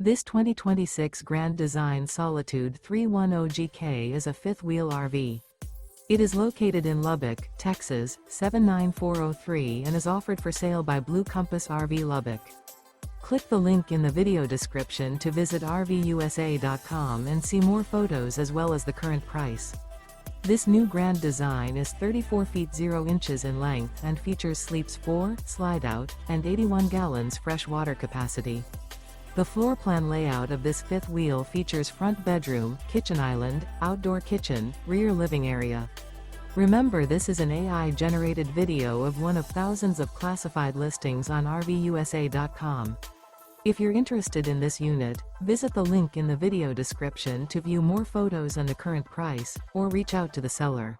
This 2026 Grand Design Solitude 310GK is a fifth-wheel RV. It is located in Lubbock, Texas, 79403 and is offered for sale by Blue Compass RV Lubbock. Click the link in the video description to visit RVUSA.com and see more photos as well as the current price. This new Grand Design is 34 feet 0 inches in length and features sleeps 4, Slideout, and 81 gallons fresh water capacity. The floor plan layout of this fifth wheel features front bedroom, kitchen island, outdoor kitchen, rear living area. Remember, this is an AI-generated video of one of thousands of classified listings on RVUSA.com. If you're interested in this unit, visit the link in the video description to view more photos and the current price, or reach out to the seller.